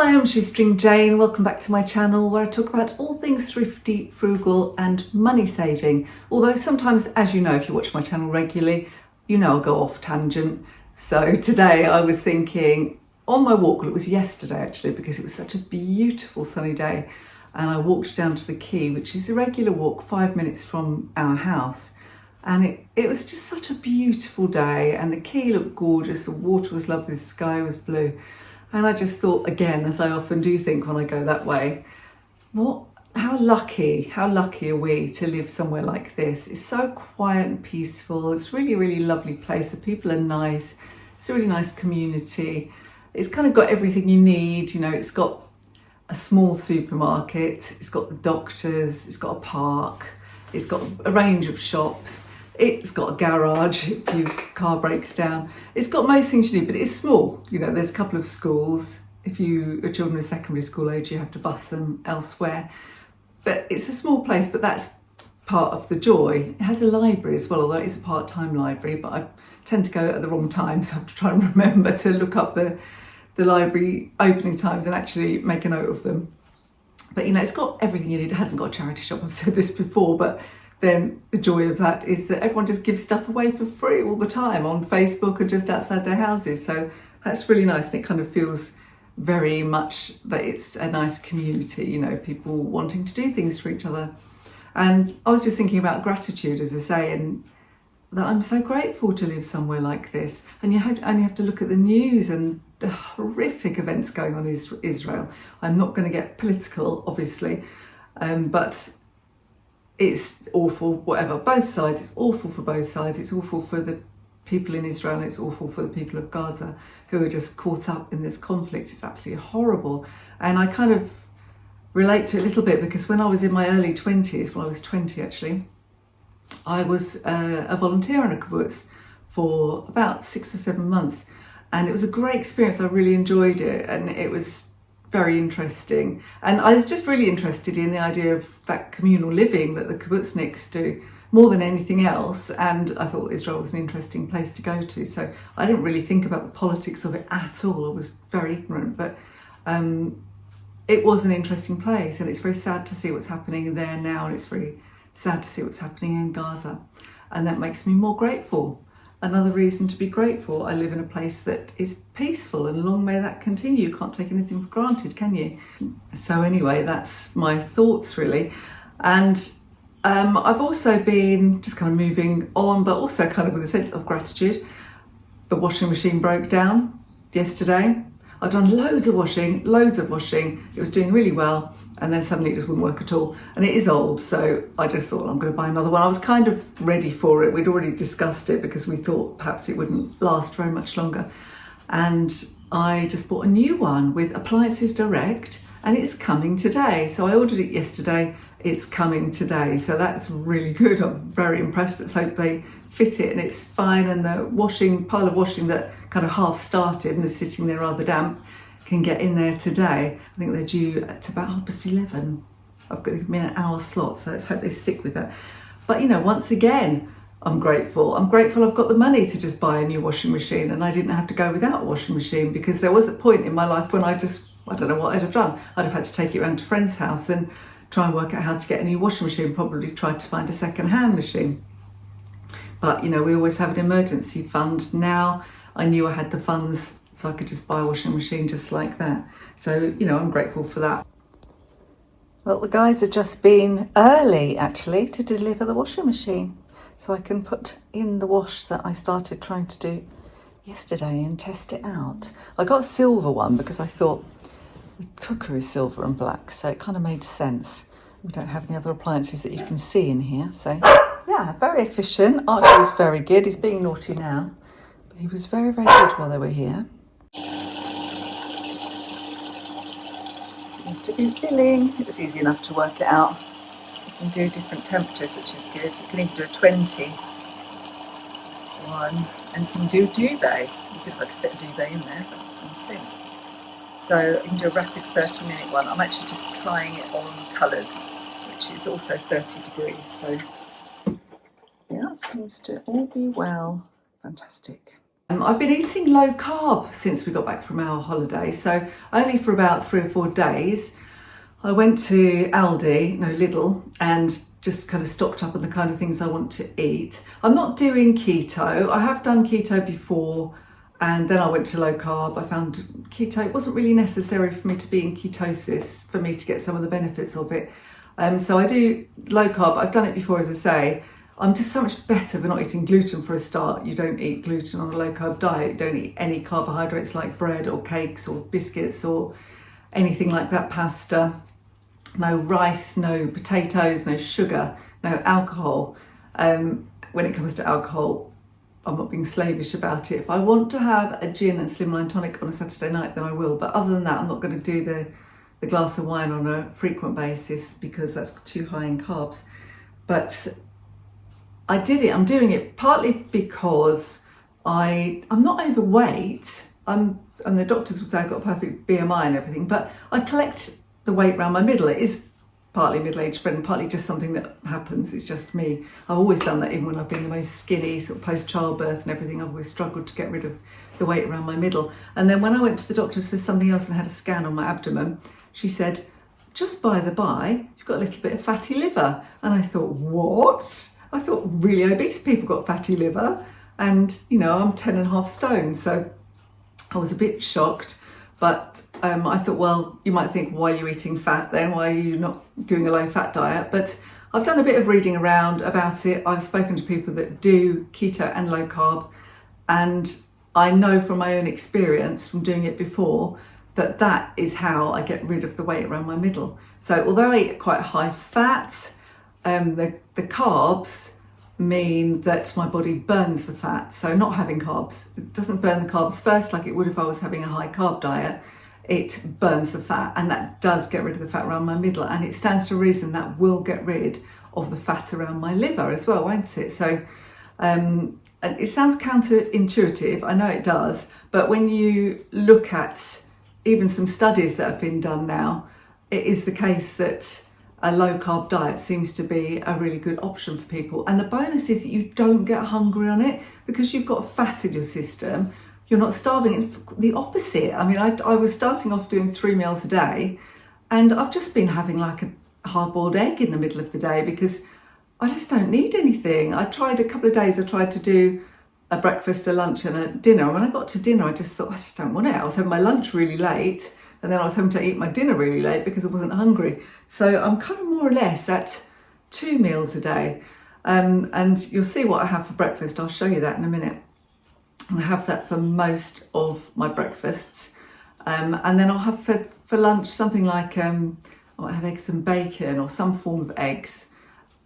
Hi, I'm Shoestring Jane. Welcome back to my channel where I talk about all things thrifty, frugal and money saving. Although sometimes, as you know, if you watch my channel regularly, you know I'll go off tangent. So today I was thinking on my walk, well, it was yesterday actually, because it was such a beautiful sunny day, and I walked down to the quay, which is a regular walk 5 minutes from our house. And it was just such a beautiful day, and the quay looked gorgeous, the water was lovely, the sky was blue. And I just thought, again, as I often do think when I go that way, how lucky are we to live somewhere like this? It's so quiet and peaceful. It's really, really lovely place. The people are nice. It's a really nice community. It's kind of got everything you need. You know, it's got a small supermarket. It's got the doctors. It's got a park. It's got a range of shops. It's got a garage if your car breaks down. It's got most things you need, but it's small. You know, there's a couple of schools. If your children are secondary school age, you have to bus them elsewhere. But it's a small place, but that's part of the joy. It has a library as well, although it's a part-time library, but I tend to go at the wrong time, so I have to try and remember to look up the library opening times and actually make a note of them. But you know, it's got everything you need. It hasn't got a charity shop, I've said this before, but then the joy of that is that everyone just gives stuff away for free all the time on Facebook and just outside their houses. So that's really nice, and it kind of feels very much that it's a nice community, you know, people wanting to do things for each other. And I was just thinking about gratitude, as I say, and that I'm so grateful to live somewhere like this. And you only have to look at the news and the horrific events going on in Israel. I'm not going to get political, obviously, but it's awful, whatever, both sides. It's awful for both sides. It's awful for the people in Israel, and it's awful for the people of Gaza who are just caught up in this conflict. It's absolutely horrible. And I kind of relate to it a little bit because when I was in my early 20s, when I was 20 actually, I was a volunteer on a kibbutz for about 6 or 7 months. And it was a great experience. I really enjoyed it. And it was very interesting. And I was just really interested in the idea of that communal living that the kibbutzniks do more than anything else. And I thought Israel was an interesting place to go to. So I didn't really think about the politics of it at all. I was very ignorant, but it was an interesting place. And it's very sad to see what's happening there now. And it's very sad to see what's happening in Gaza. And that makes me more grateful. Another reason to be grateful. I live in a place that is peaceful, and long may that continue. You can't take anything for granted, can you? So anyway, that's my thoughts really. And I've also been just kind of moving on, but also kind of with a sense of gratitude. The washing machine broke down yesterday. I've done loads of washing. It was doing really well. And then suddenly it just wouldn't work at all. And it is old, so I just thought I'm going to buy another one. I was kind of ready for it. We'd already discussed it because we thought perhaps it wouldn't last very much longer. And I just bought a new one with Appliances Direct, and it's coming today. So I ordered it yesterday, it's coming today. So that's really good. I'm very impressed. Let's hope they fit it and it's fine. And the pile of washing that kind of half started and is sitting there rather damp can get in there today. I think they're due at about 11:30. I've got to give me an hour slot, so let's hope they stick with that. But you know, once again, I'm grateful I've got the money to just buy a new washing machine, and I didn't have to go without a washing machine, because there was a point in my life when I don't know what I'd have done. I'd have had to take it around to a friend's house and try and work out how to get a new washing machine, probably tried to find a second-hand machine. But you know, we always have an emergency fund. Now I knew I had the funds, so I could just buy a washing machine just like that. So, you know, I'm grateful for that. Well, the guys have just been early, actually, to deliver the washing machine. So I can put in the wash that I started trying to do yesterday and test it out. I got a silver one because I thought the cooker is silver and black, so it kind of made sense. We don't have any other appliances that you can see in here. So, yeah, very efficient. Archie was very good. He's being naughty now. But he was very, very good while they were here. Seems to be filling. It was easy enough to work it out. You can do different temperatures, which is good. You can even do a 20 one, and you can do duvet. You could like fit a duvet in there, but you can see. So you can do a rapid 30-minute one. I'm actually just trying it on colours, which is also 30 degrees. So yeah, seems to all be well. Fantastic. I've been eating low carb since we got back from our holiday, so only for about 3 or 4 days. I went to Lidl, and just kind of stocked up on the kind of things I want to eat. I'm not doing keto. I have done keto before, and then I went to low carb. I found keto, it wasn't really necessary for me to be in ketosis for me to get some of the benefits of it. So I do low carb. I've done it before, as I say. I'm just so much better for not eating gluten for a start. You don't eat gluten on a low carb diet. You don't eat any carbohydrates like bread or cakes or biscuits or anything like that, pasta. No rice, no potatoes, no sugar, no alcohol. When it comes to alcohol, I'm not being slavish about it. If I want to have a gin and slimline tonic on a Saturday night, then I will. But other than that, I'm not going to do the glass of wine on a frequent basis because that's too high in carbs. But I did it. I'm doing it partly because I'm not overweight. And the doctors would say I've got a perfect BMI and everything, but I collect the weight around my middle. It is partly middle-aged spread and partly just something that happens. It's just me. I've always done that, even when I've been the most skinny, sort of post-childbirth and everything. I've always struggled to get rid of the weight around my middle. And then when I went to the doctors for something else and had a scan on my abdomen, she said, just by the by, you've got a little bit of fatty liver. And I thought, what? I thought really obese people got fatty liver, and I'm 10.5 stone, so I was a bit shocked. But I thought, well, you might think, why are you eating fat then? Why are you not doing a low fat diet? But I've done a bit of reading around about it. I've spoken to people that do keto and low carb, and I know from my own experience from doing it before that that is how I get rid of the weight around my middle. So although I eat quite high fat, the carbs mean that my body burns the fat. So not having carbs, it doesn't burn the carbs first like it would if I was having a high carb diet. It burns the fat, and that does get rid of the fat around my middle, and it stands to reason that will get rid of the fat around my liver as well, won't it? So it sounds counterintuitive, I know it does, but when you look at even some studies that have been done now, it is the case that a low carb diet seems to be a really good option for people. And the bonus is that you don't get hungry on it because you've got fat in your system. You're not starving. It's the opposite. I mean, I was starting off doing 3 meals a day, and I've just been having like a hard-boiled egg in the middle of the day because I just don't need anything. I tried a couple of days, I tried to do a breakfast, a lunch and a dinner. And when I got to dinner, I just thought, I just don't want it. I was having my lunch really late, and then I was having to eat my dinner really late because I wasn't hungry. So I'm kind of more or less at 2 meals a day. And you'll see what I have for breakfast. I'll show you that in a minute. And I have that for most of my breakfasts. And then I'll have for lunch something like, I might have eggs and bacon or some form of eggs.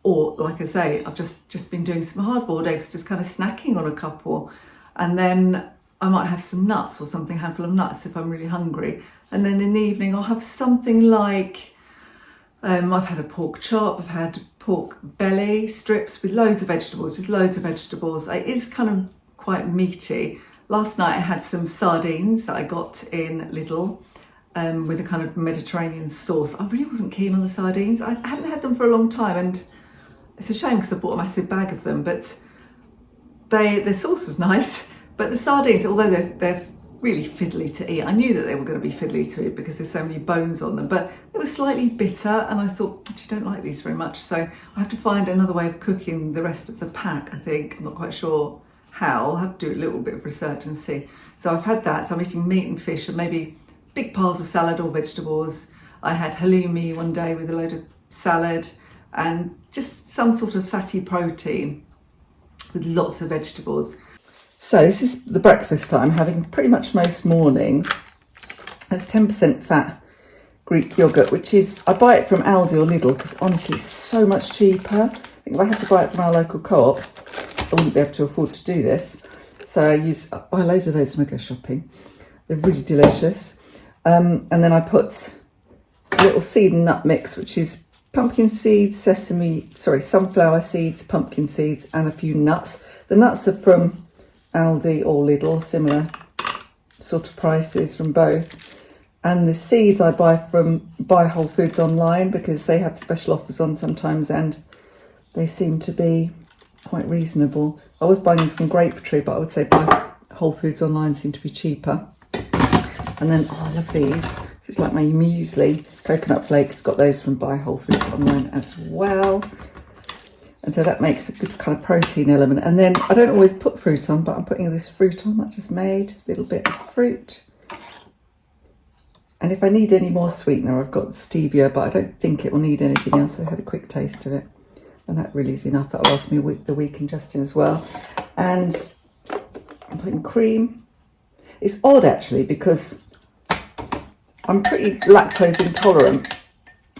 Or like I say, I've just been doing some hard-boiled eggs, just kind of snacking on a couple. And then I might have some nuts or something, a handful of nuts if I'm really hungry. And then in the evening, I'll have something like, I've had a pork chop, I've had pork belly strips with loads of vegetables, just loads of vegetables. It is kind of quite meaty. Last night I had some sardines that I got in Lidl with a kind of Mediterranean sauce. I really wasn't keen on the sardines. I hadn't had them for a long time, and it's a shame because I bought a massive bag of them, but the sauce was nice. But the sardines, although they're really fiddly to eat, I knew that they were going to be fiddly to eat because there's so many bones on them, but they were slightly bitter, and I thought, I don't like these very much, so I have to find another way of cooking the rest of the pack, I think. I'm not quite sure how. I'll have to do a little bit of research and see. So I've had that, so I'm eating meat and fish and maybe big piles of salad or vegetables. I had halloumi one day with a load of salad and just some sort of fatty protein with lots of vegetables. So this is the breakfast I'm having pretty much most mornings. It's 10% fat Greek yogurt, which is, I buy it from Aldi or Lidl because honestly it's so much cheaper. I think if I had to buy it from our local co-op, I wouldn't be able to afford to do this. So I buy loads of those when I go shopping. They're really delicious. And then I put a little seed and nut mix, which is pumpkin seeds, sunflower seeds, pumpkin seeds, and a few nuts. The nuts are from Aldi or Lidl, similar sort of prices from both. And the seeds I buy Whole Foods online because they have special offers on sometimes, and they seem to be quite reasonable. I was buying them from Grape Tree, but I would say buy Whole Foods online seem to be cheaper. And then, oh, I love these. This is like my muesli, coconut flakes. Got those from Buy Whole Foods online as well. And so that makes a good kind of protein element. And then I don't always put fruit on, but I'm putting this fruit on that I just made. A little bit of fruit. And if I need any more sweetener, I've got stevia, but I don't think it will need anything else. I had a quick taste of it. And that really is enough. That'll last me the week in Justin as well. And I'm putting cream. It's odd actually because I'm pretty lactose intolerant.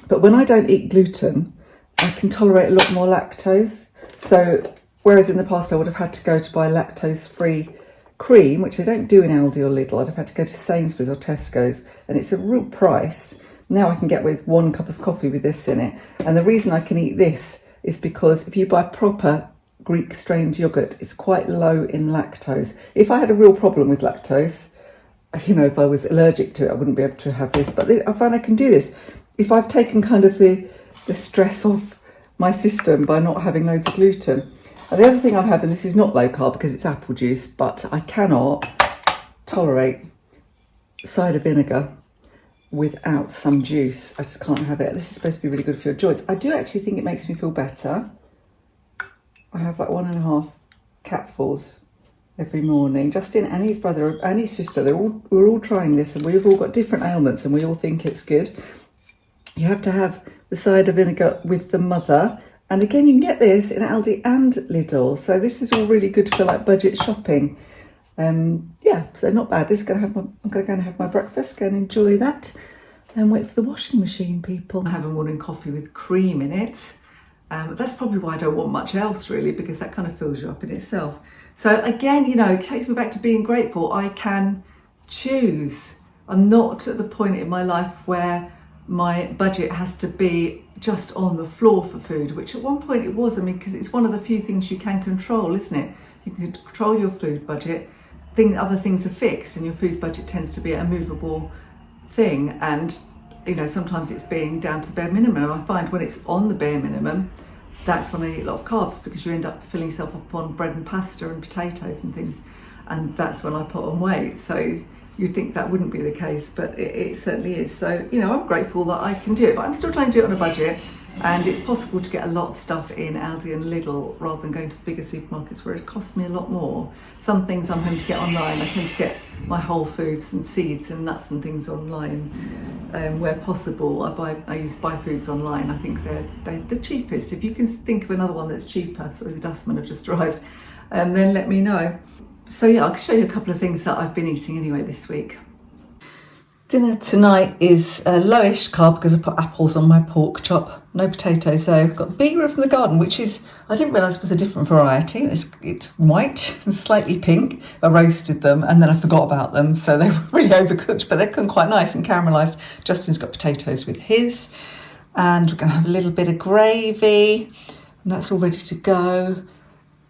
But when I don't eat gluten, I can tolerate a lot more lactose. So whereas in the past I would have had to go to buy lactose-free cream, which they don't do in Aldi or Lidl, I'd have had to go to Sainsbury's or Tesco's, and it's a real price. Now I can get with 1 cup of coffee with this in it. And the reason I can eat this is because if you buy proper Greek strained yogurt, it's quite low in lactose. If I had a real problem with lactose, you know, if I was allergic to it, I wouldn't be able to have this. But I find I can do this. If I've taken kind of the stress off my system by not having loads of gluten. And the other thing I'm having, this is not low carb because it's apple juice, but I cannot tolerate cider vinegar without some juice. I just can't have it. This is supposed to be really good for your joints. I do actually think it makes me feel better. I have like 1.5 capfuls every morning. Justin and his brother and his sister, we're all trying this, and we've all got different ailments and we all think it's good. You have to have the cider vinegar with the mother. And again, you can get this in Aldi and Lidl. So this is all really good for like budget shopping. Yeah, so not bad. This is I'm going to go and have my breakfast, go and enjoy that and wait for the washing machine, people. I have a morning coffee with cream in it. That's probably why I don't want much else really, because that kind of fills you up in itself. So again, you know, it takes me back to being grateful. I can choose. I'm not at the point in my life where my budget has to be just on the floor for food, which at one point it was. I mean, because it's one of the few things you can control, isn't it? You can control your food budget. Other things are fixed, and your food budget tends to be a movable thing. And you know, sometimes it's being down to the bare minimum. And I find when it's on the bare minimum, that's when I eat a lot of carbs, because you end up filling yourself up on bread and pasta and potatoes and things, and that's when I put on weight. So you'd think that wouldn't be the case, but it certainly is. So, you know, I'm grateful that I can do it, but I'm still trying to do it on a budget, and it's possible to get a lot of stuff in Aldi and Lidl rather than going to the bigger supermarkets where it costs me a lot more. Some things I'm having to get online. I tend to get my Whole Foods and seeds and nuts and things online where possible. I use Buy Foods online. I think they're the cheapest. If you can think of another one that's cheaper, sorry, the dustmen have just arrived, then let me know. So yeah, I'll show you a couple of things that I've been eating anyway this week. Dinner tonight is lowish carb because I put apples on my pork chop. No potatoes though. I've got beetroot from the garden, which is, I didn't realise was a different variety. It's white and slightly pink. I roasted them and then I forgot about them, so they were really overcooked, but they're quite nice and caramelised. Justin's got potatoes with his, and we're going to have a little bit of gravy, and that's all ready to go.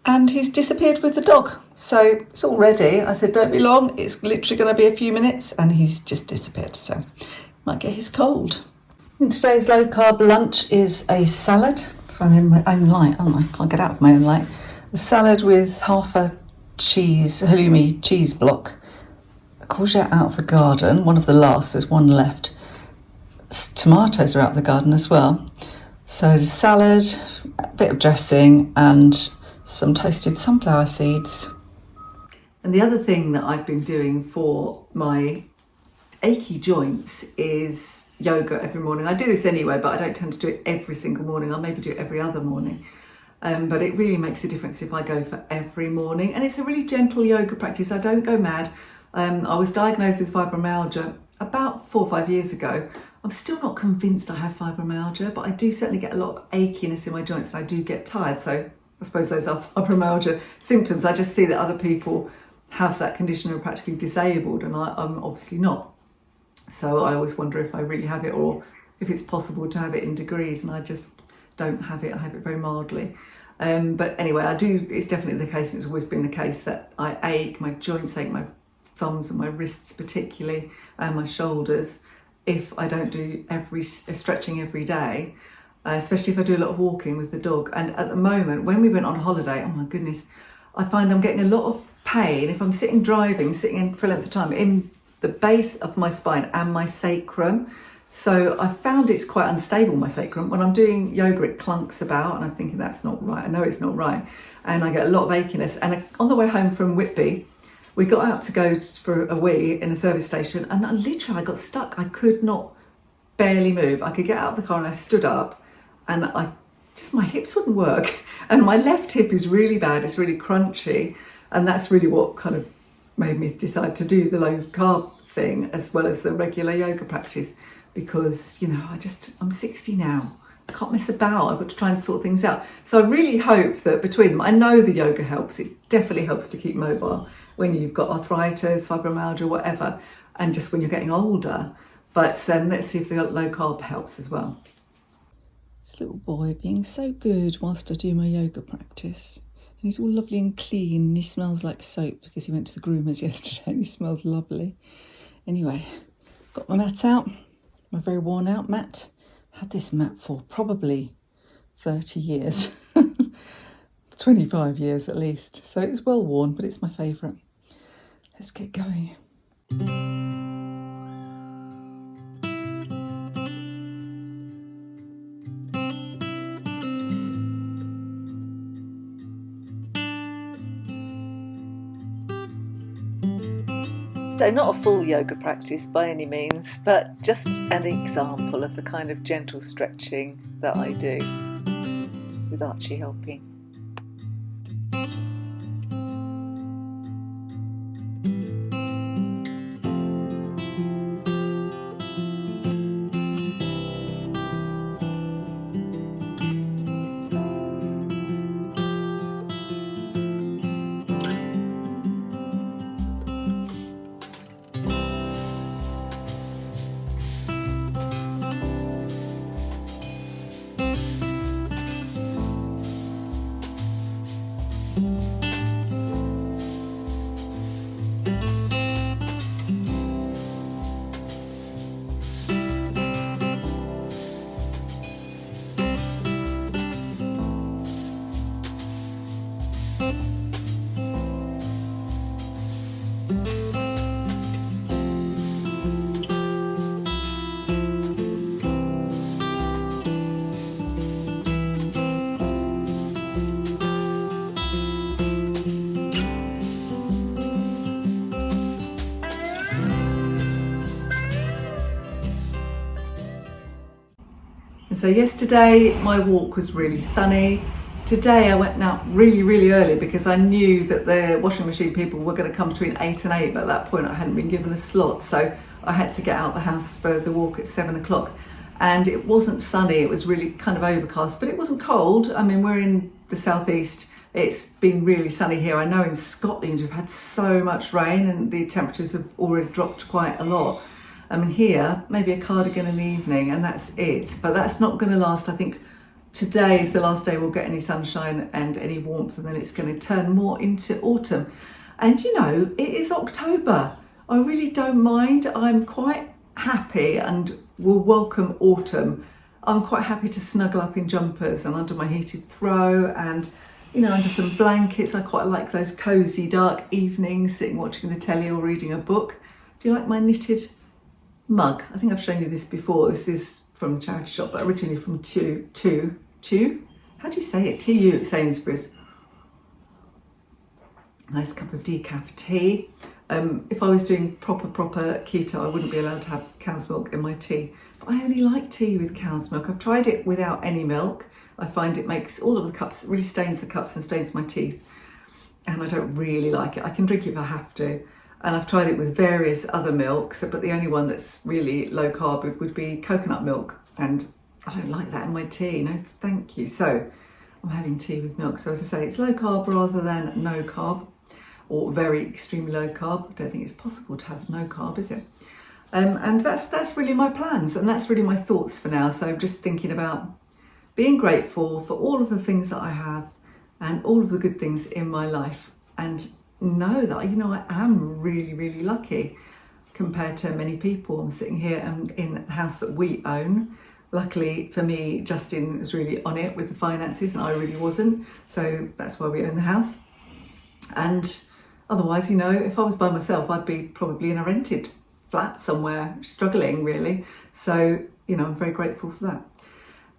And he's disappeared with the dog. So it's all ready. I said, don't be long. It's literally going to be a few minutes, and he's just disappeared. So might get his cold. And today's low carb lunch is a salad. So I'm in my own light, aren't I? Can't get out of my own light. A salad with half a halloumi cheese block, a courgette out of the garden, one of the last, there's one left. Tomatoes are out of the garden as well. So the salad, a bit of dressing, and some toasted sunflower seeds. And the other thing that I've been doing for my achy joints is yoga every morning. I do this anyway, but I don't tend to do it every single morning. I'll maybe do it every other morning. But it really makes a difference if I go for every morning. And it's a really gentle yoga practice. I don't go mad. I was diagnosed with fibromyalgia about 4 or 5 years ago. I'm still not convinced I have fibromyalgia, but I do certainly get a lot of achiness in my joints, and I do get tired. So I suppose those are fibromyalgia symptoms. I just see that other people have that condition and are practically disabled, and I'm obviously not. So I always wonder if I really have it, or if it's possible to have it in degrees, and I just don't have it. I have it very mildly. But anyway, I do. It's definitely the case, and it's always been the case, that I ache, my joints ache, my thumbs and my wrists particularly, and my shoulders, if I don't do stretching every day. Especially if I do a lot of walking with the dog. And at the moment, when we went on holiday, oh my goodness, I find I'm getting a lot of pain if I'm sitting in for a length of time in the base of my spine and my sacrum. So I found it's quite unstable, my sacrum. When I'm doing yoga, it clunks about and I'm thinking that's not right. I know it's not right. And I get a lot of achiness. And on the way home from Whitby, we got out to go for a wee in a service station, and I got stuck. I could not barely move. I could get out of the car and I stood up and my hips wouldn't work. And my left hip is really bad. It's really crunchy. And that's really what kind of made me decide to do the low carb thing as well as the regular yoga practice, because, I'm 60 now. I can't mess about. I've got to try and sort things out. So I really hope that between them, I know the yoga helps. It definitely helps to keep mobile when you've got arthritis, fibromyalgia, whatever, and just when you're getting older. But let's see if the low carb helps as well. This little boy being so good whilst I do my yoga practice. And he's all lovely and clean, and he smells like soap because he went to the groomers yesterday and he smells lovely. Anyway, got my mat out, my very worn out mat. Had this mat for probably 30 years, 25 years at least. So it's well worn, but it's my favourite. Let's get going. So not a full yoga practice by any means, but just an example of the kind of gentle stretching that I do with Archie helping. And so yesterday my walk was really sunny. Today I went out really, really early because I knew that the washing machine people were going to come between 8 and 8, but at that point I hadn't been given a slot, so I had to get out the house for the walk at 7 o'clock. And it wasn't sunny, it was really kind of overcast, but it wasn't cold. I mean, we're in the southeast, it's been really sunny here. I know in Scotland you've had so much rain and the temperatures have already dropped quite a lot. I mean, here, maybe a cardigan in the evening and that's it, but that's not going to last. I think today is the last day we'll get any sunshine and any warmth, and then it's going to turn more into autumn. And it is October. I really don't mind. I'm quite happy and will welcome autumn. I'm quite happy to snuggle up in jumpers and under my heated throw and, under some blankets. I quite like those cosy dark evenings, sitting watching the telly or reading a book. Do you like my knitted mug? I think I've shown you this before. This is from the charity shop, but originally from Tu. How do you say it? TU at Sainsbury's. Nice cup of decaf tea. If I was doing proper keto, I wouldn't be allowed to have cow's milk in my tea. But I only like tea with cow's milk. I've tried it without any milk. I find it makes all of the cups, really stains the cups and stains my teeth. And I don't really like it. I can drink it if I have to. And I've tried it with various other milks, but the only one that's really low carb would be coconut milk. And I don't like that in my tea, no thank you. So I'm having tea with milk. So as I say, it's low carb rather than no carb, or very extremely low carb. I don't think it's possible to have no carb, is it? And that's really my plans, and that's really my thoughts for now. So I'm just thinking about being grateful for all of the things that I have and all of the good things in my life, and know that, I am really, really lucky compared to many people. I'm sitting here in a house that we own. Luckily for me, Justin was really on it with the finances and I really wasn't. So that's why we own the house. And Otherwise, you know, if I was by myself, I'd be probably in a rented flat somewhere, struggling really. So, you know, I'm very grateful for that.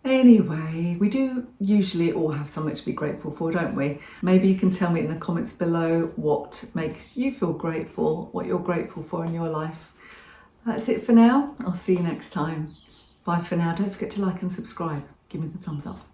Anyway, we do usually all have something to be grateful for, don't we? Maybe you can tell me in the comments below what makes you feel grateful, what you're grateful for in your life. That's it for now. I'll see you next time. Bye for now. Don't forget to like and subscribe. Give me the thumbs up.